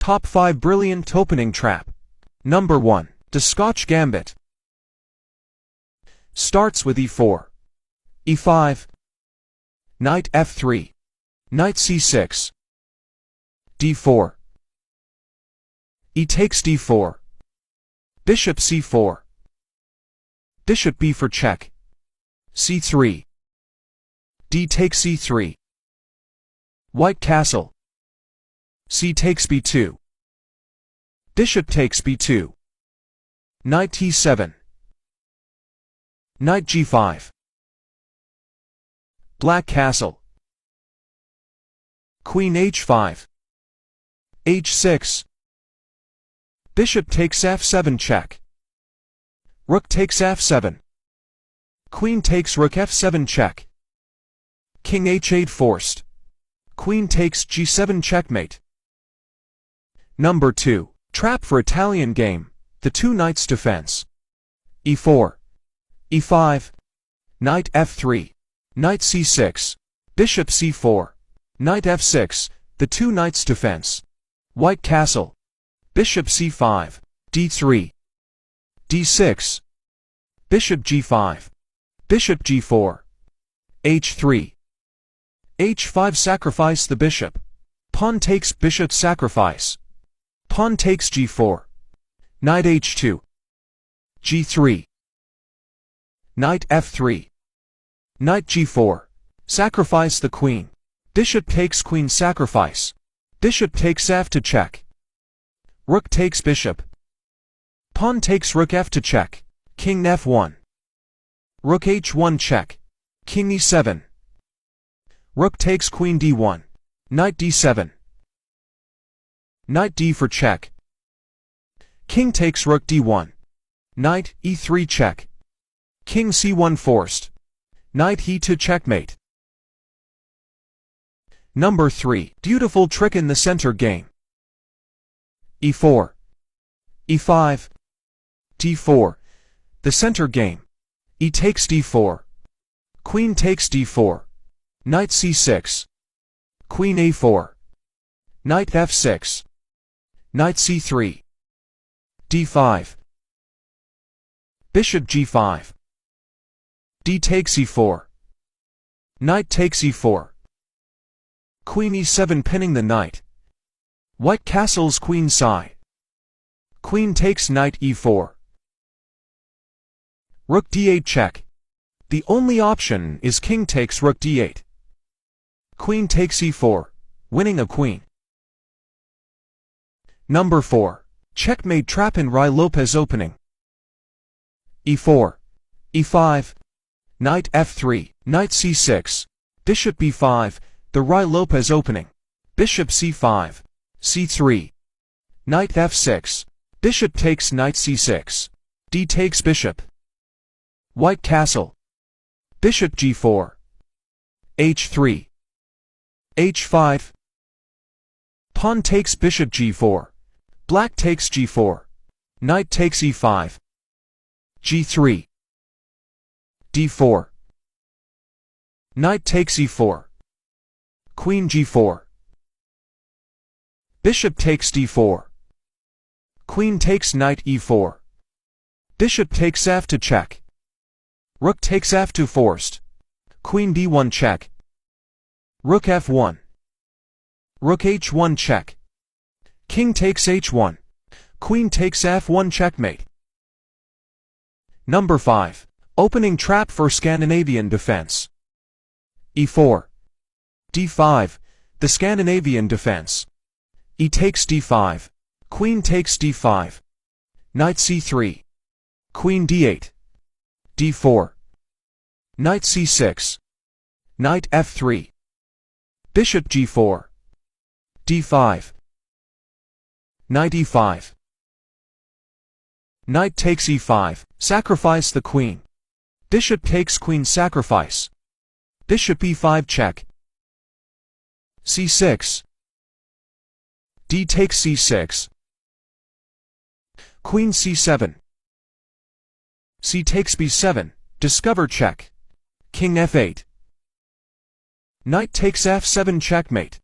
Top 5 Brilliant Opening Trap. Number 1. The Scotch Gambit. Starts with e4. e5. Knight f3. Knight c6. d4. E takes d4. Bishop c4. Bishop b for check. c3. D takes c3. White castle. C takes b2. Bishop takes b2. Knight t7. Knight g5. Black castle. Queen h5. h6. Bishop takes f7 check. Rook takes f7. Queen takes rook f7 check. King h8 forced. Queen takes g7 checkmate. Number 2. Trap for Italian game. The two knights defense. e4. e5. Knight f3. Knight c6. Bishop c4. Knight f6. The two knights defense. White castle. Bishop c5. d3. d6. Bishop g5. Bishop g4. h3. h5 sacrifice the bishop. Pawn takes bishop sacrifice. Pawn takes g4. Knight h2. g3. Knight f3. Knight g4. Sacrifice the queen. Bishop takes queen sacrifice. Bishop takes f to check. Rook takes bishop. Pawn takes rook f to check. King f1. Rook h1 check. King e7. Rook takes queen d1. Knight d7. Knight d for check. King takes rook d1. Knight e3 check. King c1 forced. Knight e2 checkmate. Number 3. Beautiful trick in the center game. e4. e5. d4. The center game. E takes d4. Queen takes d4. Knight c6. Queen a4. Knight f6. Knight c3. d5. Bishop g5. D takes e4. Knight takes e4. Queen e7 pinning the knight. White castles queen side. Queen takes knight e4. Rook d8 check. The only option is king takes rook d8. Queen takes e4, winning a queen. Number 4. Checkmate trap in Ruy Lopez opening. e4. e5. Knight f3. Knight c6. Bishop b5. The Ruy Lopez opening. Bishop c5. c3. Knight f6. Bishop takes knight c6. D takes bishop. White castle. Bishop g4. h3. h5. Pawn takes bishop g4. Black takes g4. Knight takes e5. g3. d4. Knight takes e4. Queen g4. Bishop takes d4. Queen takes knight e4. Bishop takes f to check. Rook takes f2 forced. Queen d1 check. Rook f1. Rook h1 check. King takes h1. Queen takes f1 checkmate. Number 5. Opening trap for Scandinavian defense. e4. d5. The Scandinavian defense. E takes d5. Queen takes d5. Knight c3. Queen d8. d4. Knight c6. Knight f3. Bishop g4. d5. Knight e5. Knight takes e5. Sacrifice the queen. Bishop takes queen sacrifice. Bishop e5 check. c6. D takes c6. Queen c7. C takes b7. Discover check. King f8. Knight takes f7 checkmate.